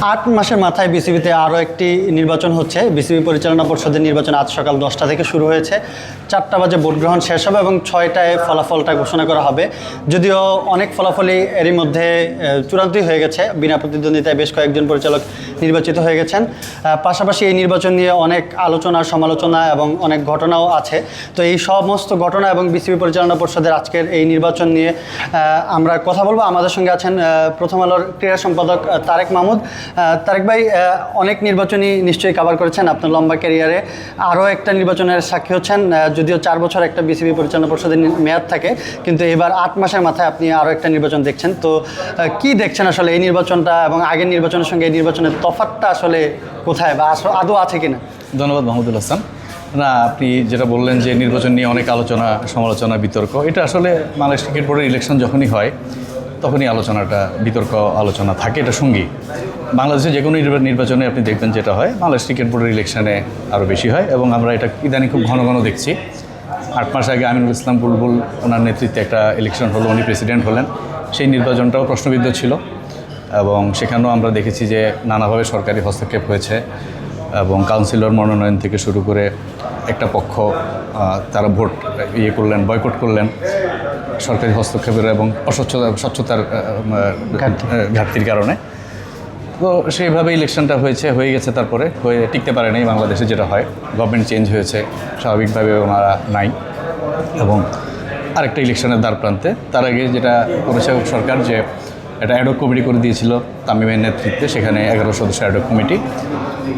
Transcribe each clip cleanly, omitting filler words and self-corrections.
৮ মাসের মাথায় বিসিবিতে আরও একটি নির্বাচন হচ্ছে। বিসিবি পরিচালনা পর্ষদের নির্বাচন আজ সকাল 10টা থেকে শুরু হয়েছে। 4টা বাজে ভোট গ্রহণ শেষ হবে এবং 6টায় ফলাফলটা ঘোষণা করা হবে। যদিও অনেক ফলাফলই এরই মধ্যে চূড়ান্তই হয়ে গেছে, বিনা প্রতিদ্বন্দ্বিতায় বেশ কয়েকজন পরিচালক নির্বাচিত হয়ে গেছেন। পাশাপাশি এই নির্বাচন নিয়ে অনেক আলোচনা, সমালোচনা এবং অনেক ঘটনাও আছে। তো এই সমস্ত ঘটনা এবং বিসিবি পরিচালনা পর্ষদের আজকের এই নির্বাচন নিয়ে আমরা কথা বলবো। আমাদের সঙ্গে আছেন প্রথম আলোর ক্রীড়া সম্পাদক তারেক মাহমুদ। তারেক ভাই, অনেক নির্বাচনই নিশ্চয়ই কভার করেছেন আপনার লম্বা ক্যারিয়ারে। আরও একটা নির্বাচনের সাক্ষী হচ্ছেন, যদিও 4 বছর একটা বিসিবি পরিচালনা পরিষদের মেয়াদ থাকে, কিন্তু এবার 8 মাসের মাথায় আপনি আরও একটা নির্বাচন দেখছেন। তো কি দেখছেন আসলে এই নির্বাচনটা এবং আগের নির্বাচনের সঙ্গে এই নির্বাচনের তফাৎটা আসলে কোথায় বা আদৌ আছে কিনা? ধন্যবাদ মাহমুদুল হাসান। না, আপনি যেটা বললেন যে নির্বাচন নিয়ে অনেক আলোচনা, সমালোচনা, বিতর্ক, এটা আসলে বাংলাদেশ ক্রিকেট বোর্ডের ইলেকশন যখনই হয় তখনই আলোচনাটা, বিতর্ক আলোচনা থাকে, এটা সঙ্গী। বাংলাদেশে যে কোনো নির্বাচনে আপনি দেখবেন যেটা হয়, বাংলাদেশ ক্রিকেট বোর্ডের ইলেকশনে আরও বেশি হয় এবং আমরা এটা ইদানিং খুব ঘন ঘন দেখছি। 8 মাস আগে আমিনুল ইসলাম বুলবুল ওনার নেতৃত্বে একটা ইলেকশন হলো, উনি প্রেসিডেন্ট হলেন। সেই নির্বাচনটাও প্রশ্নবিদ্ধ ছিল এবং সেখানেও আমরা দেখেছি যে নানাভাবে সরকারি হস্তক্ষেপ হয়েছে এবং কাউন্সিলর মনোনয়ন থেকে শুরু করে একটা পক্ষ তারা ভোট করলেন, বয়কট করলেন সরকারি হস্তক্ষেপের এবং স্বচ্ছতার ঘাটতির কারণে। তো সেইভাবে ইলেকশনটা হয়ে গেছে, তারপরে হয়ে টিকতে পারে নাই। বাংলাদেশে যেটা হয়, গভর্নমেন্ট চেঞ্জ হয়েছে, স্বাভাবিকভাবে ওনারা নাই এবং আরেকটা ইলেকশনের দ্বার প্রান্তে। তার আগে যেটা করেছে সরকার, যে একটা অ্যাডহক কমিটি করে দিয়েছিল তামিমের নেতৃত্বে, সেখানে 11 সদস্য অ্যাডহক কমিটি,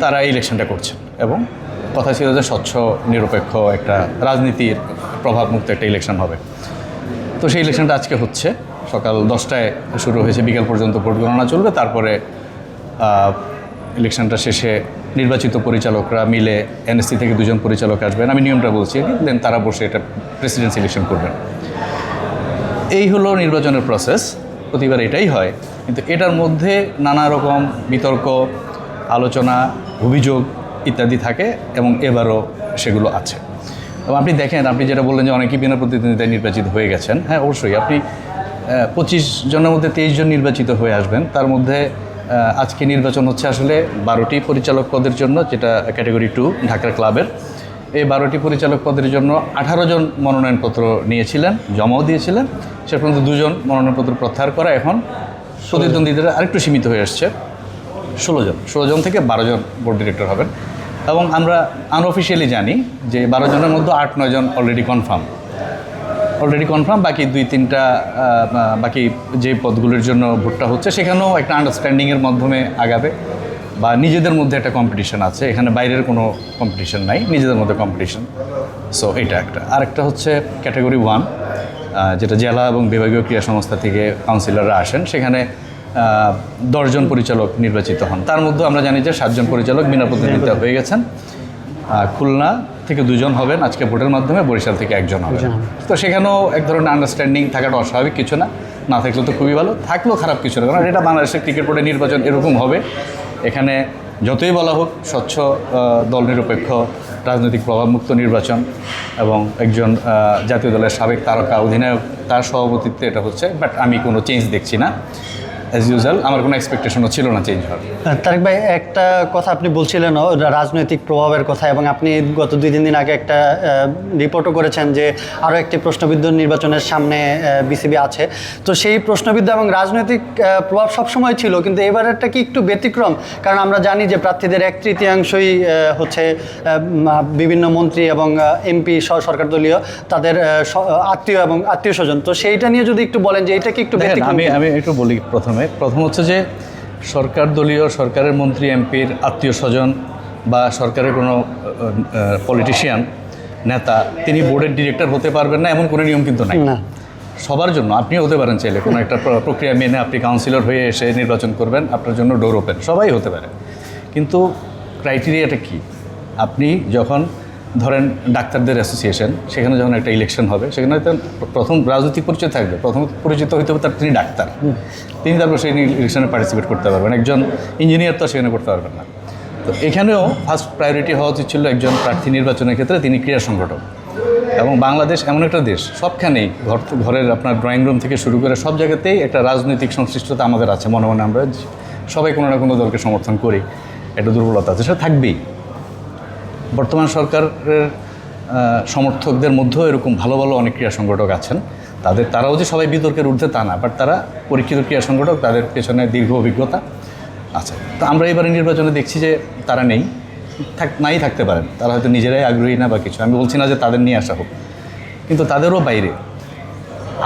তারা ইলেকশনটা করছেন এবং কথা ছিল যে স্বচ্ছ, নিরপেক্ষ একটা রাজনীতির প্রভাবমুক্ত একটা ইলেকশন হবে। তো সেই ইলেকশনটা আজকে হচ্ছে, সকাল 10টায় শুরু হয়েছে, বিকেল পর্যন্ত ভোট গণনা চলবে। তারপরে ইলেকশনটা শেষে নির্বাচিত পরিচালকরা মিলে এনএসসি থেকে 2জন পরিচালক আসবেন, আমি নিয়মটা বলছি, দেন তারা বসে এটা প্রেসিডেন্সি ইলেকশন করবেন। এই হলো নির্বাচনের প্রসেস, প্রতিবার এটাই হয়। কিন্তু এটার মধ্যে নানা রকম বিতর্ক, আলোচনা, অভিযোগ ইত্যাদি থাকে এবং এবারও সেগুলো আছে। এবং আপনি দেখেন, আপনি যেটা বললেন যে অনেকেই বিনা প্রতিদ্বন্দ্বিতায় নির্বাচিত হয়ে গেছেন, হ্যাঁ অবশ্যই। আপনি 25 জনের মধ্যে 23 জন নির্বাচিত হয়ে আসবেন। তার মধ্যে আজকে নির্বাচন হচ্ছে আসলে 12টি পরিচালক পদের জন্য, যেটা ক্যাটাগরি 2 ঢাকার ক্লাবের। এই 12টি পরিচালক পদের জন্য 18 জন মনোনয়নপত্র নিয়েছিলেন, জমাও দিয়েছিলেন। সে পর্যন্ত 2 জন মনোনয়নপত্র প্রত্যাহার করা, এখন প্রতিদ্বন্দ্বীরা আরেকটু সীমিত হয়ে আসছে, 16 জন থেকে 12 জন বোর্ড ডিরেক্টর হবেন। এবং আমরা আনঅফিসিয়ালি জানি যে 12 জনের মধ্যে 8-9 জন অলরেডি কনফার্ম। বাকি 2-3টা বাকি যে পদগুলোর জন্য ভোটটা হচ্ছে, সেখানেও একটা আন্ডারস্ট্যান্ডিংয়ের মাধ্যমে আগাবে বা নিজেদের মধ্যে একটা কম্পিটিশন আছে, এখানে বাইরের কোনো কম্পিটিশন নাই, নিজেদের মধ্যে কম্পিটিশন। সো এটা একটা। আরেকটা হচ্ছে ক্যাটাগরি 1, যেটা জেলা এবং বিভাগীয় ক্রীড়া সংস্থা থেকে কাউন্সিলররা আসেন, সেখানে 10 জন পরিচালক নির্বাচিত হন। তার মধ্যে আমরা জানি যে 7 জন পরিচালক বিনা প্রতিদ্বন্দ্বিতা হয়ে গেছেন। খুলনা থেকে 2 জন হবেন আজকে ভোটের মাধ্যমে, বরিশাল থেকে 1 জন হবেন। তো সেখানেও এক ধরনের আন্ডারস্ট্যান্ডিং থাকাটা অস্বাভাবিক কিছু না, না থাকলে তো খুবই ভালো, থাকলেও খারাপ কিছু না। কারণ এটা বাংলাদেশের ক্রিকেট বোর্ডের নির্বাচন এরকম হবে। এখানে যতই বলা হোক স্বচ্ছ, দল নিরপেক্ষ, রাজনৈতিক প্রভাবমুক্ত নির্বাচন এবং একজন জাতীয় দলের সাবেক তারকা অধিনায়ক, তার সভাপতিত্বে এটা হচ্ছে। বাট আমি কোনো চেঞ্জ দেখছি না, অ্যাজ ইউজুয়াল। আমার কোনো এক্সপেকটেশনও ছিল না চেঞ্জ হওয়ার। তারেক ভাই, একটা কথা আপনি বলছিলেন রাজনৈতিক প্রভাবের কথা, এবং আপনি গত 2-3 দিন আগে একটা রিপোর্টও করেছেন যে আরও একটি প্রশ্নবিদ্ধ নির্বাচনের সামনে বিসিবি আছে। তো সেই প্রশ্নবিদ্ধ এবং রাজনৈতিক প্রভাব সবসময় ছিল, কিন্তু এবারেরটা কি একটু ব্যতিক্রম? কারণ আমরা জানি যে প্রার্থীদের 1/3 হচ্ছে বিভিন্ন মন্ত্রী এবং এমপি সরকার দলীয়, তাদের আত্মীয় এবং আত্মীয় স্বজন। তো সেইটা নিয়ে যদি একটু বলেন যে এটা কি একটু ব্যতিক্রম? আমি একটু বলি। প্রথম হচ্ছে যে সরকার দলীয়, সরকারের মন্ত্রী এমপির আত্মীয় স্বজন বা সরকারের কোনো পলিটিশিয়ান নেতা, তিনি বোর্ডের ডিরেক্টর হতে পারবেন না এমন কোনো নিয়ম কিন্তু নাই। সবার জন্য আপনিও হতে পারেন চাইলে, কোনো একটা প্রক্রিয়া মেনে আপনি কাউন্সিলর হয়ে এসে নির্বাচন করবেন, আপনার জন্য ডোর ওপেন, সবাই হতে পারে। কিন্তু ক্রাইটেরিয়াটা কি? আপনি যখন ধরেন ডাক্তারদের অ্যাসোসিয়েশন, সেখানে যখন একটা ইলেকশন হবে, সেখানে প্রথম রাজনৈতিক পরিচয় থাকবে, প্রথম পরিচিত হইতে হবে তিনি ডাক্তার, তিনি তারপর সেই ইলেকশনে পার্টিসিপেট করতে পারবেন। একজন ইঞ্জিনিয়ার তো সেখানে করতে পারবেন না। তো এখানেও ফার্স্ট প্রায়োরিটি হওয়া উচিত ছিল একজন প্রার্থী নির্বাচনের ক্ষেত্রে তিনি ক্রীড়া সংগঠক। এবং বাংলাদেশ এমন একটা দেশ, সবখানেই ঘরের আপনার ড্রয়িং রুম থেকে শুরু করে সব জায়গাতেই একটা রাজনৈতিক সংশ্লিষ্টতা আমাদের আছে, মনে মনে আমরা সবাই কোনো না কোনো দলকে সমর্থন করি, একটা দুর্বলতা আছে, সেটা থাকবেই। বর্তমান সরকারের সমর্থকদের মধ্যেও এরকম ভালো ভালো অনেক ক্রীড়া সংগঠক আছেন। তারাও যে সবাই বিতর্কের ঊর্ধ্বে তা না, বাট তারা পরীক্ষিত ক্রীড়া সংগঠক, তাদের পেছনে দীর্ঘ অভিজ্ঞতা আছে। তো আমরা এবারে নির্বাচনে দেখছি যে তারা নাই থাকতে পারেন, তারা হয়তো নিজেরাই আগ্রহী না বা কিছু, আমি বলছি না যে তাদের নিয়ে আসা হোক, কিন্তু তাদেরও বাইরে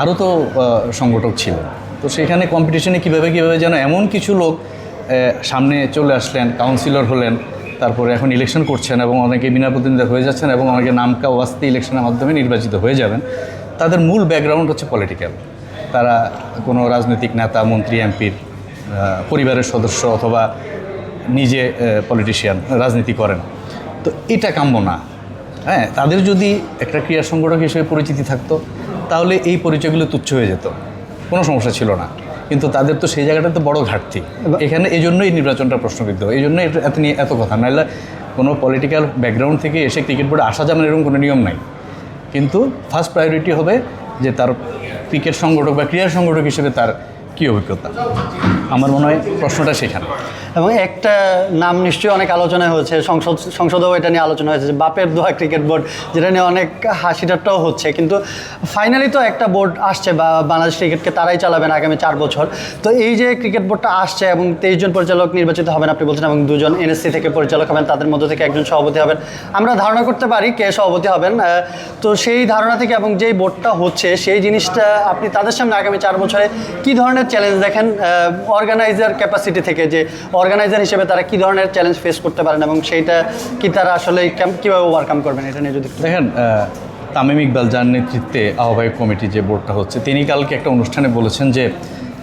আরও তো সংগঠক ছিল। তো সেখানে কম্পিটিশনে কীভাবে যেন এমন কিছু লোক সামনে চলে আসলেন, কাউন্সিলর হলেন, তারপরে এখন ইলেকশন করছেন এবং অনেকে বিনা প্রতিনিধি হয়ে যাচ্ছেন এবং অনেকে নামকা ওয়াস্তে ইলেকশনের মাধ্যমে নির্বাচিত হয়ে যাবেন। তাদের মূল ব্যাকগ্রাউন্ড হচ্ছে পলিটিক্যাল, তারা কোনো রাজনৈতিক নেতা, মন্ত্রী, এমপির পরিবারের সদস্য অথবা নিজে পলিটিশিয়ান, রাজনীতি করেন। তো এটা কাম্য না। হ্যাঁ, তাদের যদি একটা ক্রীড়া সংগঠক হিসেবে পরিচিতি থাকতো তাহলে এই পরিচয়গুলো তুচ্ছ হয়ে যেত, কোনো সমস্যা ছিল না। কিন্তু তাদের তো সেই জায়গাটাতে বড় ঘাটতি এখানে, এই জন্যই নির্বাচনটা প্রশ্নবিদ্ধ, এই জন্য এত নিয়ে এত কথা। নাহলে কোনো পলিটিক্যাল ব্যাকগ্রাউন্ড থেকে এসে ক্রিকেট বোর্ডে আসা যাবে না এরকম কোনো নিয়ম নাই। কিন্তু ফার্স্ট প্রায়োরিটি হবে যে তার ক্রিকেট সংগঠক বা ক্রীড়া সংগঠক হিসেবে তার কী অভিজ্ঞতা। আমার মনে হয় প্রশ্নটা সেখানে। এবং একটা নাম নিশ্চয়ই অনেক আলোচনা হয়েছে, সংসদেও এটা নিয়ে আলোচনা হয়েছে যে বাপের দোয়া ক্রিকেট বোর্ড, যেটা নিয়ে অনেক হাসি ঠাট্টাও হচ্ছে। কিন্তু ফাইনালি তো একটা বোর্ড আসছে বা বাংলাদেশ ক্রিকেটকে তারাই চালাবেন আগামী 4 বছর। তো এই যে ক্রিকেট বোর্ডটা আসছে এবং 23 জন পরিচালক নির্বাচিত হবেন আপনি বলছেন, এবং 2 জন এনএসসি থেকে পরিচালক হবেন, তাদের মধ্যে থেকে একজন সভাপতি হবেন। আমরা ধারণা করতে পারি কে সভাপতি হবেন। তো সেই ধারণা থেকে এবং যেই বোর্ডটা হচ্ছে সেই জিনিসটা আপনি তাদের সামনে আগামী 4 বছরে কী ধরনের চ্যালেঞ্জ দেখেন অর্গানাইজার ক্যাপাসিটি থেকে, যে অর্গানাইজার হিসেবে তারা কী ধরনের চ্যালেঞ্জ ফেস করতে পারেন এবং সেইটা কি তারা আসলে কীভাবে ওভারকাম করবেন, এটা নিয়ে যদি দেখেন। তামিম ইকবাল যার নেতৃত্বে আহ্বায়ক কমিটি যে বোর্ডটা হচ্ছে, তিনি কালকে একটা অনুষ্ঠানে বলেছেন যে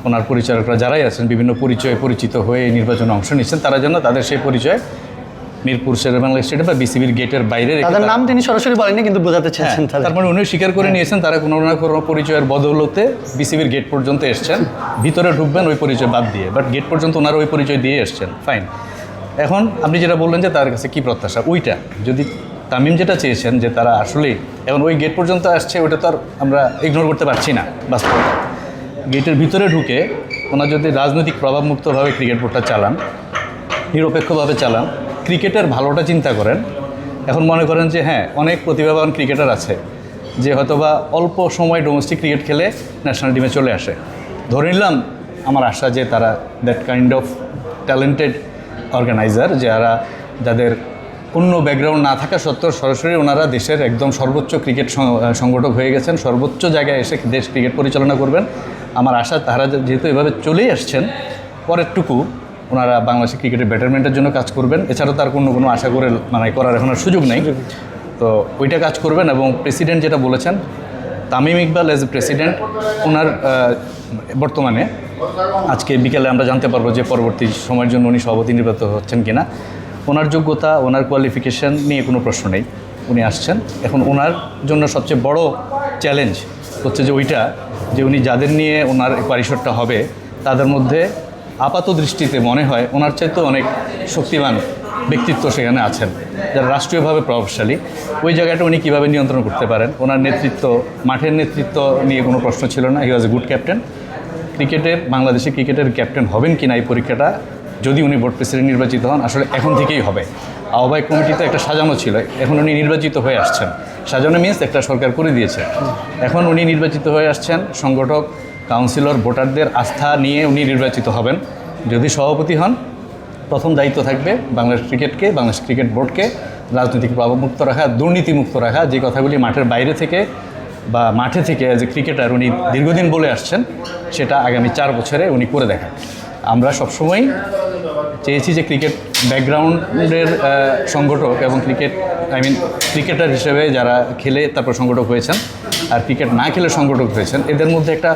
ওনার পরিচালকরা যারাই আছেন বিভিন্ন পরিচয়ে পরিচিত হয়ে এই নির্বাচনে অংশ নিচ্ছেন, তারা যেন তাদের সেই পরিচয় মিরপুর শেরেবাংলা স্টেডিয়াম বা বিসিবির গেটের বাইরে তাদের নাম তিনি সরাসরি বলেননি, কিন্তু বোঝাতে চেয়েছেন। তারপরে উনিও স্বীকার করে নিয়েছেন তারা কোনো না কোনো পরিচয়ের বদৌলতে বিসিবির গেট পর্যন্ত এসছেন, ভিতরে ঢুকবেন ওই পরিচয় বাদ দিয়ে, বাট গেট পর্যন্ত ওনারা ওই পরিচয় দিয়ে এসছেন, ফাইন। এখন আপনি যেটা বললেন যে তার কাছে কী প্রত্যাশা, ওইটা যদি তামিম যেটা চেয়েছেন যে তারা আসলেই এখন ওই গেট পর্যন্ত আসছে, ওটা তো আর আমরা ইগনোর করতে পারছি না। বাস্তবতা গেটের ভিতরে ঢুকে ওনারা যদি রাজনৈতিক প্রভাবমুক্তভাবে ক্রিকেট বোর্ডটা চালান, নিরপেক্ষভাবে চালান, ক্রিকেটের ভালোটা চিন্তা করেন। এখন মনে করেন যে হ্যাঁ, অনেক প্রতিভাবান ক্রিকেটার আছে যে হয়তোবা অল্প সময় ডোমেস্টিক ক্রিকেট খেলে ন্যাশনাল টিমে চলে আসে। ধরে নিলাম, আমার আশা যে তারা that kind of talented organiser, যাদের অন্য ব্যাকগ্রাউন্ড না থাকা সত্ত্বেও সরাসরি ওনারা দেশের একদম সর্বোচ্চ ক্রিকেট সংগঠক হয়ে গেছেন, সর্বোচ্চ জায়গায় এসে দেশ ক্রিকেট পরিচালনা করবেন। আমার আশা তারা যেহেতু এভাবে চলেই আসছেন, পরেরটুকু ওনারা বাংলাদেশের ক্রিকেটের বেটারমেন্টের জন্য কাজ করবেন। এছাড়াও তার কোনো আশা করে করার এখন আর সুযোগ নেই। তো ওইটা কাজ করবেন। এবং প্রেসিডেন্ট যেটা বলেছেন, Tamim Iqbal as a president, ওনার বর্তমানে আজকে বিকেলে আমরা জানতে পারবো যে পরবর্তী সময়ের জন্য উনি সভাপতি নির্বাচিত হচ্ছেন কিনা। ওনার যোগ্যতা, ওনার কোয়ালিফিকেশান নিয়ে কোনো প্রশ্ন নেই, উনি আসছেন। এখন ওনার জন্য সবচেয়ে বড় চ্যালেঞ্জ হচ্ছে যে ওইটা যে উনি যাদের নিয়ে ওনার পরিসরটা হবে তাদের মধ্যে আপাত দৃষ্টিতে মনে হয় ওনার চাইতেও অনেক শক্তিমান ব্যক্তিত্ব সেখানে আছেন, যারা রাষ্ট্রীয়ভাবে প্রভাবশালী। ওই জায়গাটা উনি কীভাবে নিয়ন্ত্রণ করতে পারেন। ওনার নেতৃত্ব, মাঠের নেতৃত্ব নিয়ে কোনো প্রশ্ন ছিল না। হি ওয়াজ এ গুড ক্যাপ্টেন। বাংলাদেশের ক্রিকেটের ক্যাপ্টেন হবেন কি না, এই পরীক্ষাটা যদি উনি বোর্ড প্রেসিডেন্ট নির্বাচিত হন, আসলে এখন থেকেই হবে। আহ্বায়ক কমিটিতে একটা সাজানো ছিল, এখন উনি নির্বাচিত হয়ে আসছেন। সাজানো মিনস একটা সরকার করে দিয়েছে, এখন উনি নির্বাচিত হয়ে আসছেন। সংগঠক, কাউন্সিলর, ভোটারদের আস্থা নিয়ে উনি নির্বাচিত হবেন। যদি সভাপতি হন, প্রথম দায়িত্ব থাকবে বাংলাদেশ ক্রিকেটকে, বাংলাদেশ ক্রিকেট বোর্ডকে রাজনৈতিক প্রভাবমুক্ত রাখা, দুর্নীতিমুক্ত রাখা। যে কথাগুলি মাঠের বাইরে থেকে বা মাঠে থেকে অ্যাজ এ ক্রিকেটার উনি দীর্ঘদিন বলে আসছেন, সেটা আগামী 4 বছরে উনি করে দেখান। আমরা সবসময়ই চেয়েছি যে ক্রিকেট ব্যাকগ্রাউন্ডের সংগঠক এবং ক্রিকেটার হিসেবে যারা খেলে তারপর সংগঠক হয়েছেন আর ক্রিকেট না খেলে সংগঠক হয়েছেন, এদের মধ্যে একটা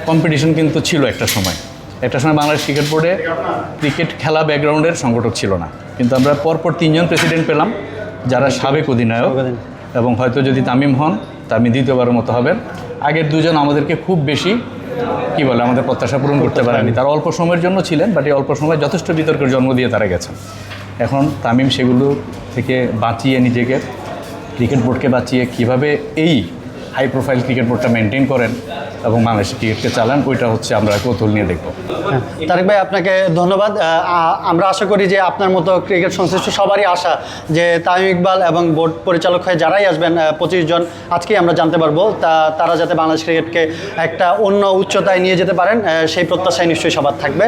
কম্পিটিশন কিন্তু ছিল একটা সময়। বাংলাদেশ ক্রিকেট বোর্ডে ক্রিকেট খেলা ব্যাকগ্রাউন্ডের সংগঠক ছিল না, কিন্তু আমরা পরপর 3 জন প্রেসিডেন্ট পেলাম যারা সাবেক অধিনায়ক, এবং হয়তো যদি তামিম হন, তামিম দ্বিতীয়বারের মতো হবেন। আগের 2 জন আমাদেরকে খুব বেশি আমাদের প্রত্যাশা পূরণ করতে পারেনি। তারা অল্প সময়ের জন্য ছিলেন, বাট এই অল্প সময় যথেষ্ট বিতর্কের জন্ম দিয়ে তারা গেছেন। এখন তামিম সেগুলো থেকে বাঁচিয়ে, নিজেকে ক্রিকেট বোর্ডকে বাঁচিয়ে কীভাবে এই হাই প্রোফাইল ক্রিকেট বোর্ডটা মেনটেন করেন, এবং বাংলাদেশের ক্রিকেটকে চালান, ওইটা হচ্ছে আমরা কৌতূহল নিয়ে দেখব। হ্যাঁ, তারেক ভাই আপনাকে ধন্যবাদ। আমরা আশা করি যে আপনার মতো ক্রিকেট সংশ্লিষ্ট সবারই আশা যে তামিম ইকবাল এবং বোর্ড পরিচালক হয়ে যারাই আসবেন 25 জন আজকেই আমরা জানতে পারবো তারা যাতে বাংলাদেশ ক্রিকেটকে একটা অন্য উচ্চতায় নিয়ে যেতে পারেন সেই প্রত্যাশায় নিশ্চয়ই সবার থাকবে।